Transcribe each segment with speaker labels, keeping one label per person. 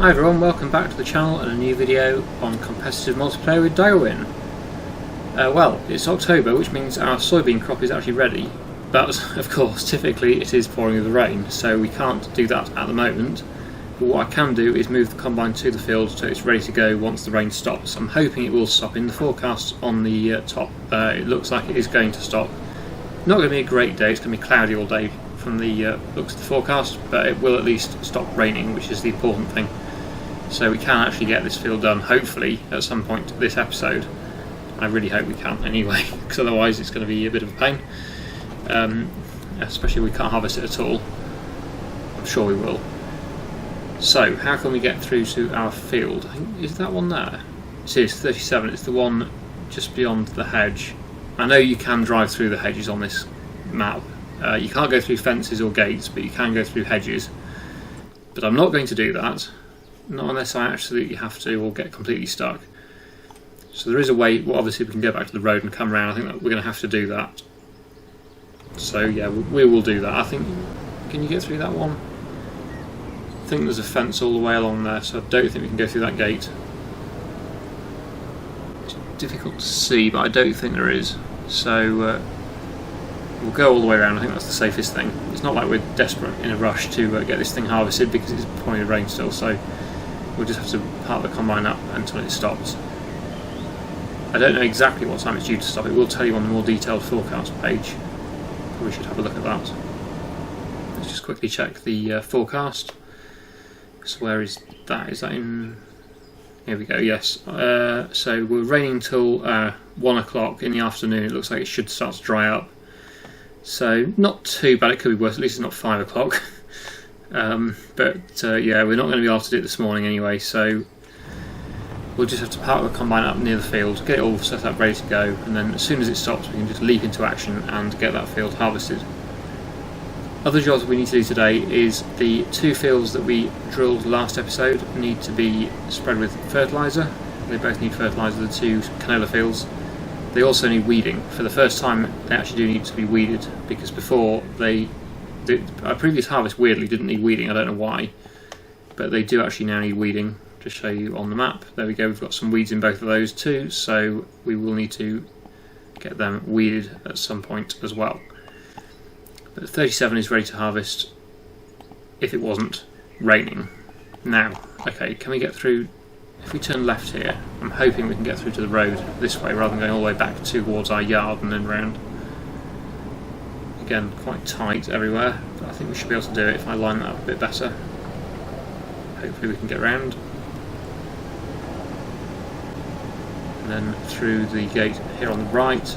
Speaker 1: Hi everyone, welcome back to the channel and a new video on competitive multiplayer with Daggerwin. Well, it's October, which means our soybean crop is actually ready, but of course typically it is pouring with the rain, so we can't do that at the moment. But what I can do is move the combine to the field so it's ready to go once the rain stops. I'm hoping it will stop. In the forecast on the top, it looks like it is going to stop. Not going to be a great day, it's going to be cloudy all day from the looks of the forecast, but it will at least stop raining, which is the important thing. So we can actually get this field done, hopefully, at some point this episode. I really hope we can anyway, because otherwise it's going to be a bit of a pain. Especially if we can't harvest it at all. I'm sure we will. So, how can we get through to our field? I think, is that one there? It is 37, it's the one just beyond the hedge. I know you can drive through the hedges on this map. You can't go through fences or gates, but you can go through hedges. But I'm not going to do that. Not unless I absolutely have to or get completely stuck. So there is a way, well obviously we can go back to the road and come around. I think that we're going to have to do that. So yeah, we will do that. I think, can you get through that one? I think there's a fence all the way along there, so I don't think we can go through that gate. It's difficult to see, but I don't think there is. So we'll go all the way around. I think that's the safest thing. It's not like we're desperate in a rush to get this thing harvested because it's pouring rain still, so we'll just have to park the combine up until it stops. I don't know exactly what time it's due to stop. It will tell you on the more detailed forecast page. We should have a look at that. Let's just quickly check the forecast. So where is that? Is that in... Here we go, yes. So we're raining till 1 o'clock in the afternoon. It looks like it should start to dry up. So not too bad, it could be worse, at least it's not 5 o'clock. Yeah, we're not going to be able to do it this morning anyway, so we'll just have to park the combine up near the field, get it all set up ready to go, and then as soon as it stops we can just leap into action and get that field harvested. Other jobs we need to do today is the 2 fields that we drilled last episode need to be spread with fertilizer. They both need fertilizer, the 2 canola fields. They also need weeding. For the first time they actually do need to be weeded, because before our previous harvest weirdly didn't need weeding, I don't know why, but they do actually now need weeding. Just show you on the map, there we go, we've got some weeds in both of those too, so we will need to get them weeded at some point as well. But 37 is ready to harvest if it wasn't raining. Now, okay, can we get through? If we turn left here, I'm hoping we can get through to the road this way rather than going all the way back towards our yard and then round. Again, quite tight everywhere, but I think we should be able to do it if I line that up a bit better. Hopefully we can get round. And then through the gate here on the right.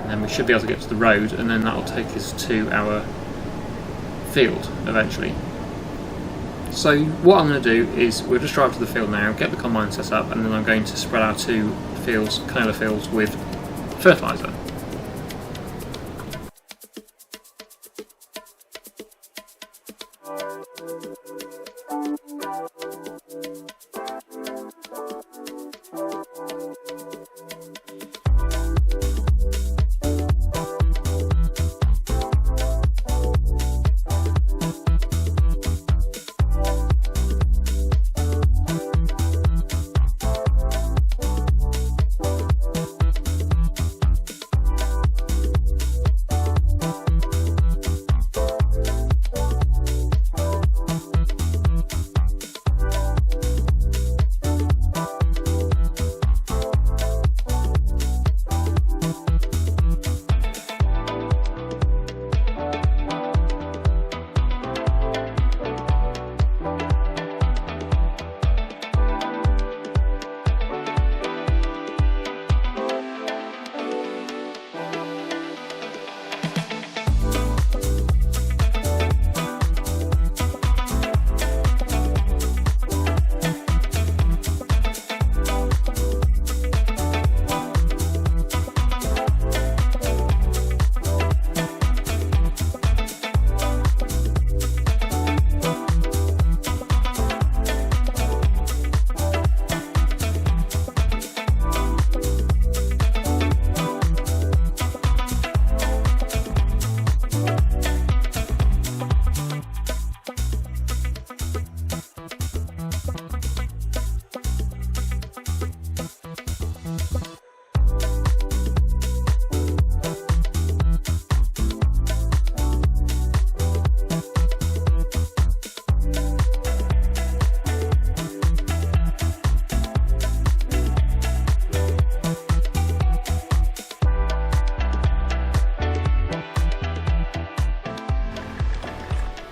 Speaker 1: And then we should be able to get to the road, and then that'll take us to our field eventually. So what I'm going to do is we'll just drive to the field now, get the combine set up, and then I'm going to spread our 2 fields, canola fields, with fertilizer.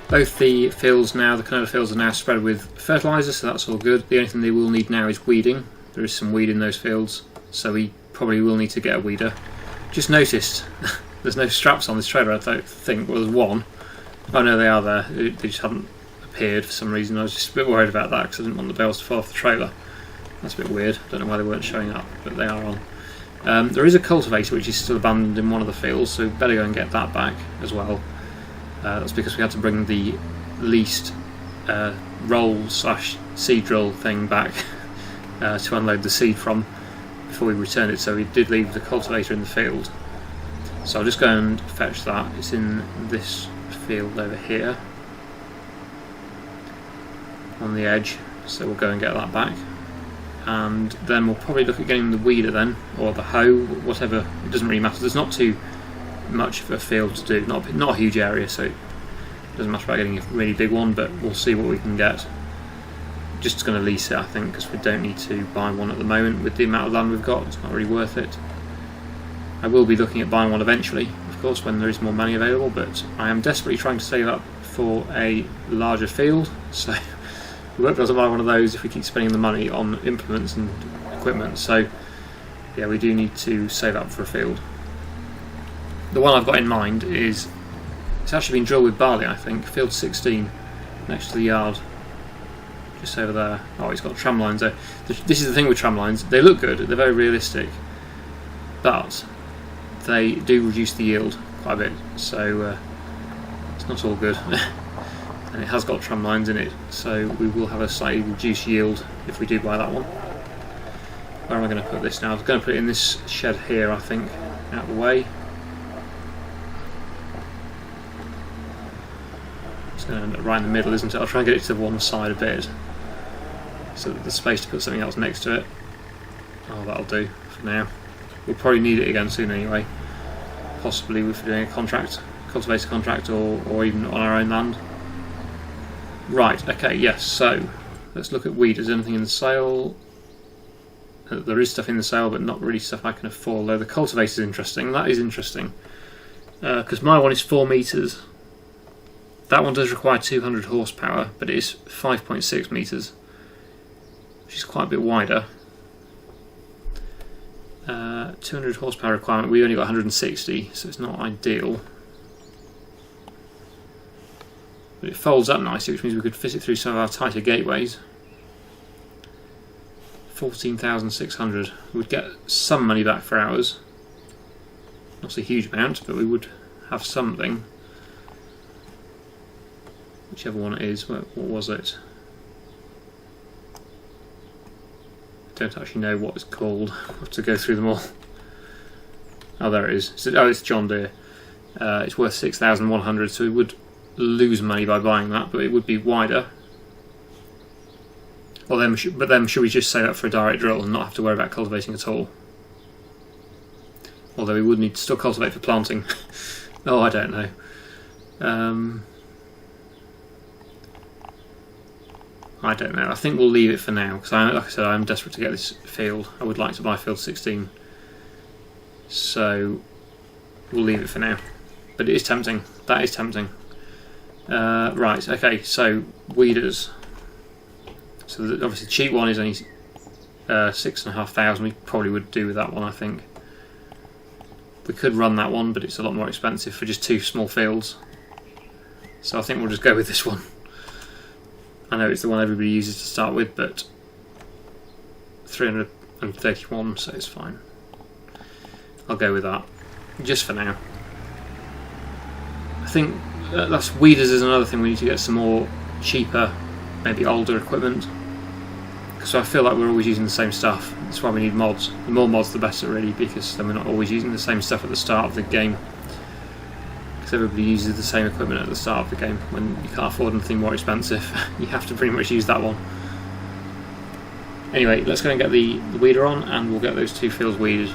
Speaker 1: Both the fields now, the canola fields are now spread with fertiliser, so that's all good. The only thing they will need now is weeding. There is some weed in those fields, so we probably will need to get a weeder. Just noticed there's no straps on this trailer, I don't think. Well, there's one. Oh no, they are there. They just haven't appeared for some reason. I was just a bit worried about that because I didn't want the bales to fall off the trailer. That's a bit weird. I don't know why they weren't showing up, but they are on. There is a cultivator which is still abandoned in one of the fields, so better go and get that back as well. That's because we had to bring the least roll/seed drill thing back to unload the seed from before we returned it, so we did leave the cultivator in the field. So I'll just go and fetch that. It's in this field over here on the edge, so we'll go and get that back, and then we'll probably look at getting the weeder then, or the hoe, whatever. It doesn't really matter. There's not too much of a field to do, not a huge area, so it doesn't matter about getting a really big one, but we'll see what we can get. Just going to lease it, I think, because we don't need to buy one at the moment with the amount of land we've got. It's not really worth it. I will be looking at buying one eventually, of course, when there is more money available, but I am desperately trying to save up for a larger field, so we won't be able to buy one of those if we keep spending the money on implements and equipment. So yeah, we do need to save up for a field. The one I've got in mind is, it's actually been drilled with barley, I think, field 16, next to the yard, just over there. Oh, it's got tram lines there. This is the thing with tram lines, they look good, they're very realistic, but they do reduce the yield quite a bit, so it's not all good. And it has got tram lines in it, so we will have a slightly reduced yield if we do buy that one. Where am I going to put this now? I'm going to put it in this shed here, I think, out of the way. It's going to end up right in the middle, isn't it? I'll try and get it to one side a bit, so that there's space to put something else next to it. Oh, that'll do for now. We'll probably need it again soon anyway. Possibly if we're doing a contract, cultivator contract, or even on our own land. Right, okay, yes, so let's look at weed. Is anything in the sale? There is stuff in the sale, but not really stuff I can afford, although the cultivator is interesting. That is interesting, because my one is 4 metres. That one does require 200 horsepower, but it is 5.6 metres, which is quite a bit wider. 200 horsepower requirement, we only got 160, so it's not ideal. But it folds up nicely, which means we could fit it through some of our tighter gateways. 14,600. We'd get some money back for ours. Not a huge amount, but we would have something. Whichever one it is. What was it? I don't actually know what it's called. I'll have to go through them all. Oh, there it is. Oh, it's John Deere. It's worth 6,100, so we would lose money by buying that, but it would be wider. Well, then should we just save up for a direct drill and not have to worry about cultivating at all? Although we would need to still cultivate for planting. Oh, I don't know. I don't know. I think we'll leave it for now, because like I said, I'm desperate to get this field. I would like to buy field 16. So we'll leave it for now. But it is tempting. That is tempting. Right, okay, so weeders. So obviously the cheap one is only 6,500. We probably would do with that one, I think. We could run that one, but it's a lot more expensive for just 2 small fields. So I think we'll just go with this one. I know it's the one everybody uses to start with, but 331, so it's fine. I'll go with that, just for now. I think that's weeders is another thing. We need to get some more cheaper, maybe older equipment. Because I feel like we're always using the same stuff. That's why we need mods. The more mods the better, really, because then we're not always using the same stuff at the start of the game. Because everybody uses the same equipment at the start of the game. When you can't afford anything more expensive, you have to pretty much use that one. Anyway, let's go and get the weeder on, and we'll get those 2 fields weeded.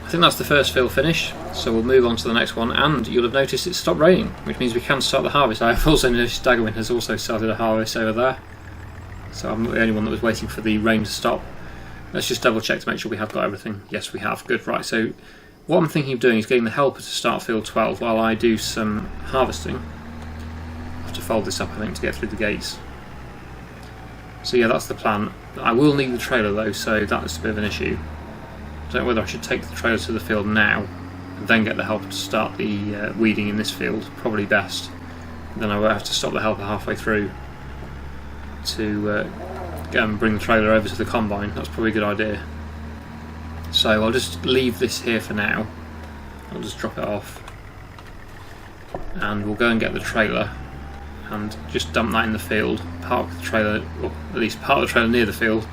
Speaker 1: I think that's the first field finished, so we'll move on to the next one, and you'll have noticed it's stopped raining, which means we can start the harvest. I have also noticed Daggerwin has also started a harvest over there, so I'm not the only one that was waiting for the rain to stop. Let's just double check to make sure we have got everything. Yes, we have. Good. Right, so what I'm thinking of doing is getting the helper to start field 12 while I do some harvesting. I have to fold this up, I think, to get through the gates. So yeah, that's the plan. I will need the trailer though, so that's a bit of an issue. I don't know whether I should take the trailer to the field now and then get the helper to start the weeding in this field. Probably best. Then I will have to stop the helper halfway through to bring the trailer over to the combine. That's probably a good idea. So I'll just leave this here for now. I'll just drop it off and we'll go and get the trailer and just dump that in the field, park the trailer, or at least park the trailer near the field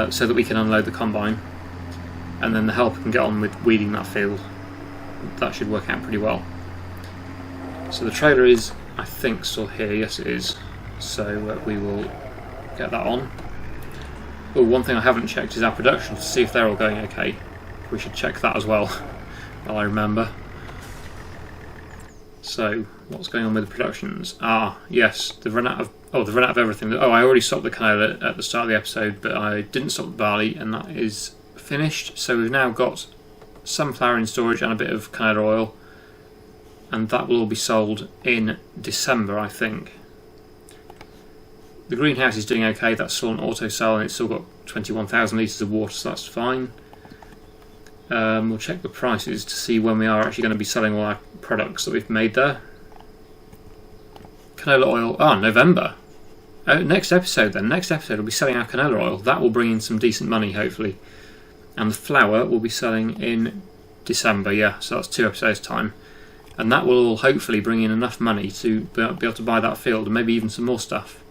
Speaker 1: so that we can unload the combine, and then the helper can get on with weeding that field. That should work out pretty well. So the trailer is, I think, still here. Yes, it is. So we will get that on. Oh, one thing I haven't checked is our production to see if they're all going okay. We should check that as well while I remember. So what's going on with the productions? Ah, yes, they've run out of everything. Oh, I already stopped the canola at the start of the episode, but I didn't stop the barley, and that is finished. So we've now got some flour in storage and a bit of canola oil, and that will all be sold in December, I think. The greenhouse is doing okay. That's still an auto sell, and it's still got 21,000 litres of water, so that's fine. We'll check the prices to see when we are actually going to be selling all our products that we've made there. Canola oil, November. Next episode then. Next episode we'll be selling our canola oil. That will bring in some decent money, hopefully. And the flour we'll be selling in December, yeah, so that's 2 episodes time. And that will all hopefully bring in enough money to be able to buy that field, and maybe even some more stuff.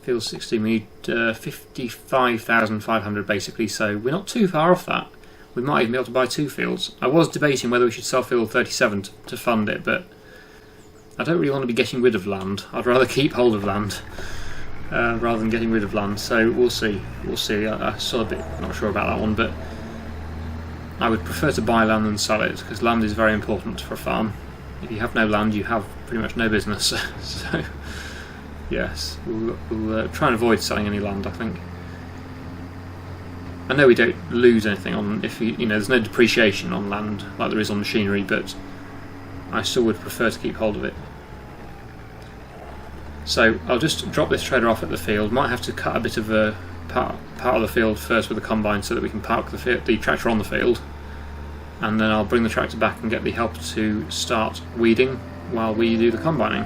Speaker 1: Field 16, we need 55,500 basically, so we're not too far off that. We might even be able to buy 2 fields. I was debating whether we should sell field 37 to fund it, but I don't really want to be getting rid of land. I'd rather keep hold of land rather than getting rid of land, so we'll see. We'll see. I'm still a bit not sure about that one, but I would prefer to buy land than sell it, because land is very important for a farm. If you have no land, you have pretty much no business. So yes, we'll try and avoid selling any land, I think. I know we don't lose anything on if there's no depreciation on land like there is on machinery, but I still would prefer to keep hold of it. So I'll just drop this trailer off at the field. Might have to cut a bit of a part of the field first with the combine so that we can park the tractor on the field, and then I'll bring the tractor back and get the helper to start weeding while we do the combining.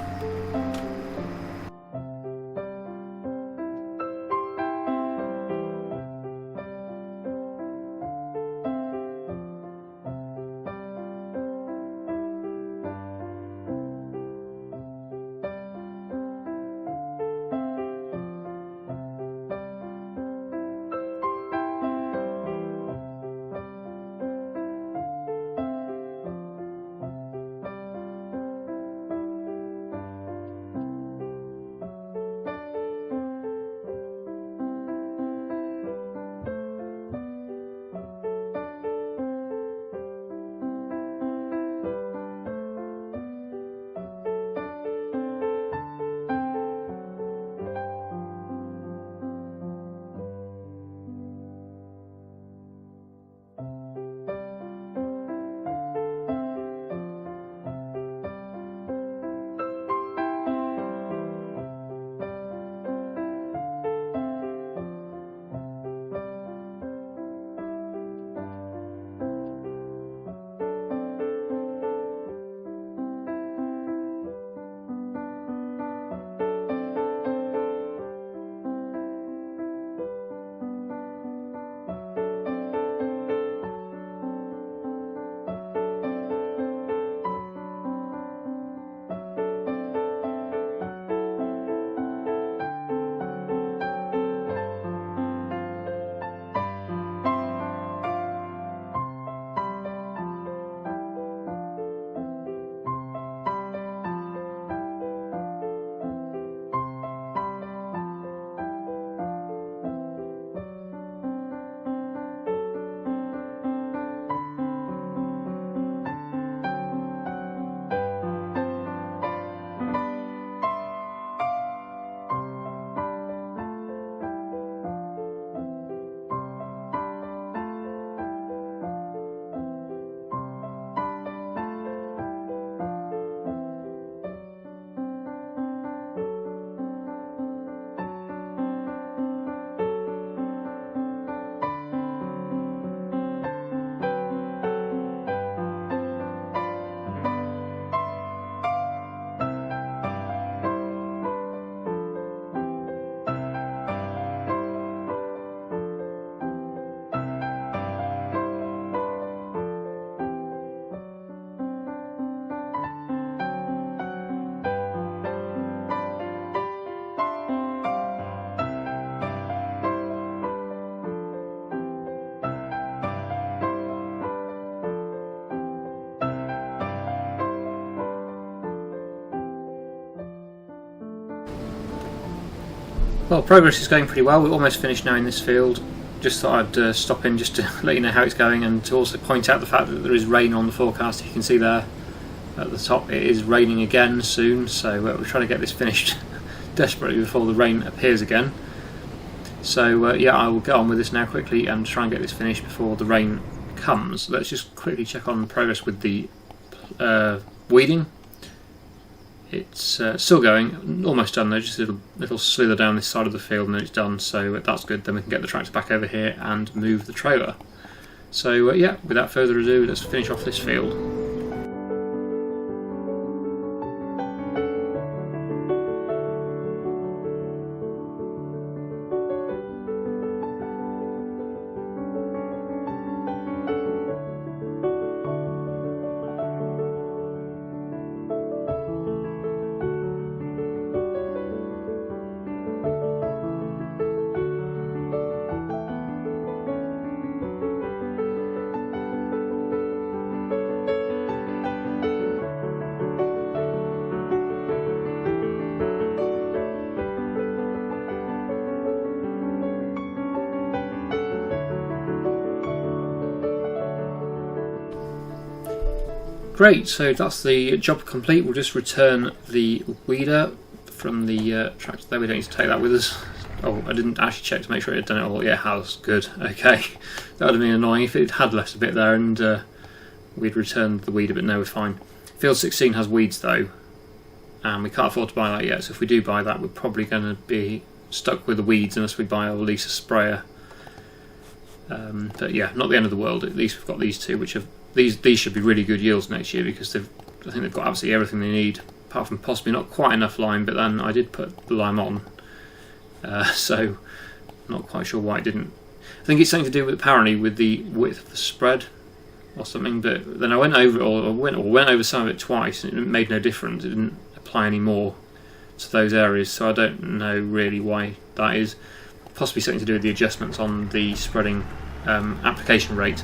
Speaker 1: Well, progress is going pretty well. We're almost finished now in this field. Just thought I'd stop in just to let you know how it's going, and to also point out the fact that there is rain on the forecast. You can see there at the top it is raining again soon, so we're trying to get this finished desperately before the rain appears again. So yeah, I will get on with this now quickly and try and get this finished before the rain comes. Let's just quickly check on progress with the weeding. It's still going, almost done though, just a little slither down this side of the field and then it's done, so that's good. Then we can get the tractor back over here and move the trailer. So yeah, without further ado, let's finish off this field. Great, so that's the job complete. We'll just return the weeder from the tractor there. We don't need to take that with us. Oh, I didn't actually check to make sure it had done it all. Yeah, it has. Good. Okay. That would have been annoying if it had left a bit there and we'd returned the weeder, but no, we're fine. Field 16 has weeds though, and we can't afford to buy that yet, so if we do buy that, we're probably going to be stuck with the weeds unless we buy or lease a sprayer. But yeah, not the end of the world. At least we've got these two, which have these should be really good yields next year, because I think they've got absolutely everything they need, apart from possibly not quite enough lime. But then I did put the lime on, so I'm not quite sure why it didn't. I think it's something to do with, apparently, with the width of the spread or something. But then I went over went over some of it twice, and it made no difference. It didn't apply any more to those areas, so I don't know really why that is. Possibly something to do with the adjustments on the spreading application rate.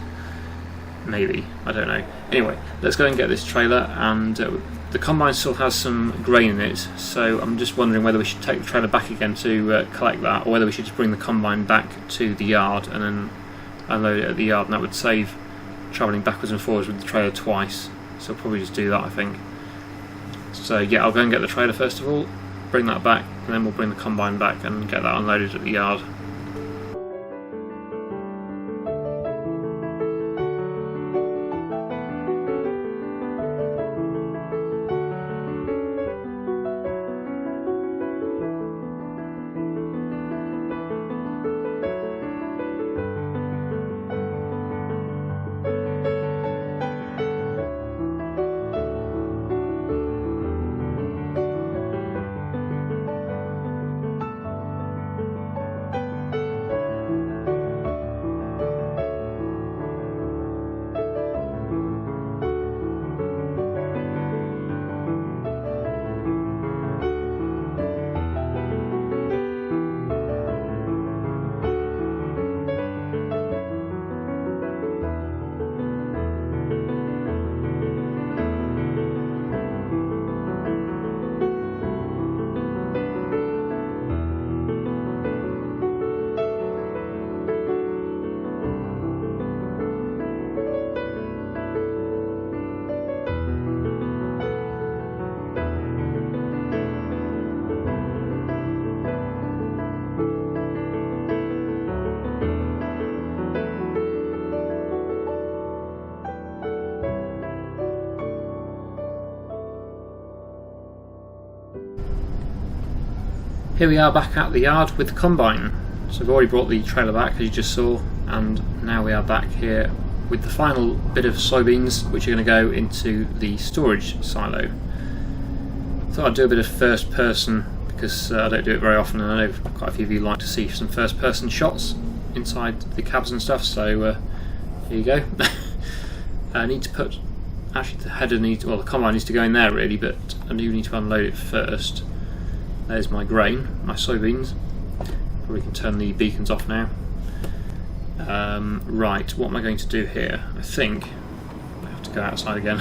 Speaker 1: Maybe, I don't know. Anyway, let's go and get this trailer, and the combine still has some grain in it, so I'm just wondering whether we should take the trailer back again to collect that, or whether we should just bring the combine back to the yard and then unload it at the yard, and that would save travelling backwards and forwards with the trailer twice. So I'll probably just do that, I think. So yeah, I'll go and get the trailer first of all, bring that back, and then we'll bring the combine back and get that unloaded at the yard. Here we are back at the yard with the combine. So I've already brought the trailer back, as you just saw, and now we are back here with the final bit of soybeans, which are going to go into the storage silo. Thought I'd do a bit of first person, because I don't do it very often, and I know quite a few of you like to see some first person shots inside the cabs and stuff, so here you go. I need to put, actually the header needs, well the combine needs to go in there really, but I do need to unload it first. There's my grain, my soybeans. We can turn the beacons off now. Right, what am I going to do here? I think I have to go outside again.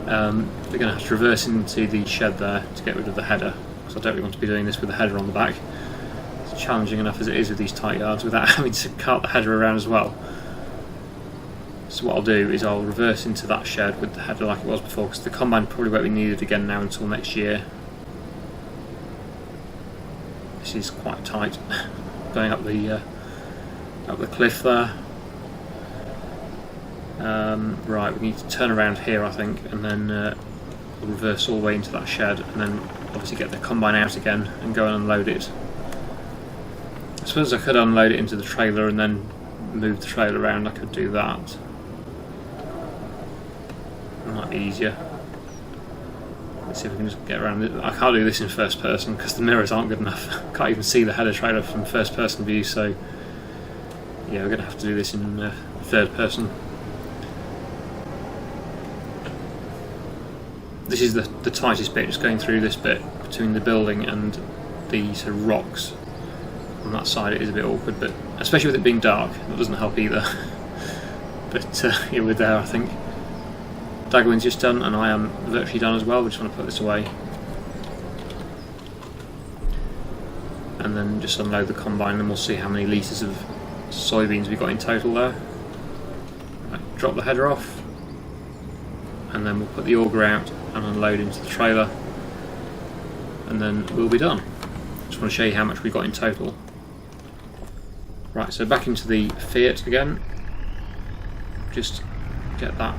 Speaker 1: We're going to have to reverse into the shed there to get rid of the header, because I don't really want to be doing this with the header on the back. It's challenging enough as it is with these tight yards without having to cart the header around as well. So what I'll do is I'll reverse into that shed with the header like it was before, because the combine probably won't be needed again now until next year. This is quite tight, going up the cliff there. Right, we need to turn around here, I think, and then we'll reverse all the way into that shed, and then obviously get the combine out again and go and unload it. I suppose I could unload it into the trailer and then move the trailer around. I could do that. It might be easier. Let's see if we can just get around it. I can't do this in first person because the mirrors aren't good enough. I can't even see the header trailer from first person view, so yeah, we're going to have to do this in third person. This is the tightest bit, just going through this bit between the building and the sort of rocks. On that side it is a bit awkward, but especially with it being dark, that doesn't help either. But yeah, we're there, I think. Daggerwin's just done, and I am virtually done as well. We just want to put this away. And then just unload the combine, and we'll see how many litres of soybeans we got in total there. Right, drop the header off, and then we'll put the auger out and unload into the trailer, and then we'll be done. Just want to show you how much we got in total. Right, so back into the Fiat again. Just get that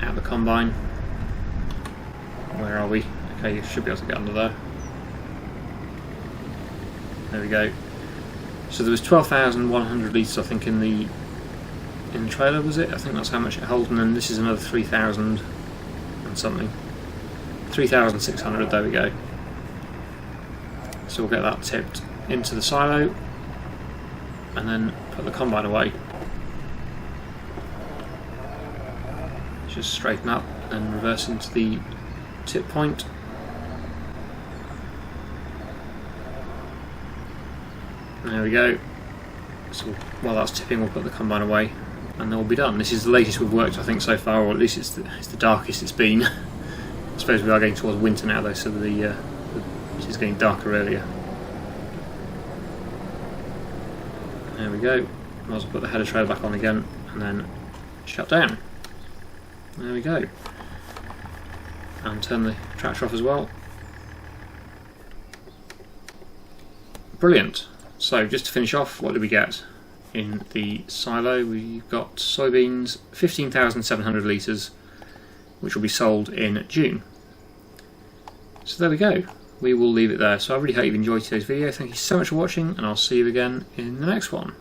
Speaker 1: out of the combine. Where are we? Okay, you should be able to get under there. There we go. So there was 12,100 litres, I think, in the trailer, was it? I think that's how much it holds, and then this is another 3,000 and something. 3,600, there we go. So we'll get that tipped into the silo and then put the combine away. Just straighten up and reverse into the tip point. There we go. So while that's tipping, we'll put the combine away and then we'll be done. This is the latest we've worked, I think, so far, or at least it's the darkest it's been. I suppose we are getting towards winter now though, so it is getting darker earlier. There we go. Might as well put the header trailer back on again and then shut down. There we go. And turn the tractor off as well. Brilliant. So just to finish off, what did we get in the silo? We've got soybeans, 15,700 litres, which will be sold in June. So there we go. We will leave it there. So I really hope you've enjoyed today's video. Thank you so much for watching, and I'll see you again in the next one.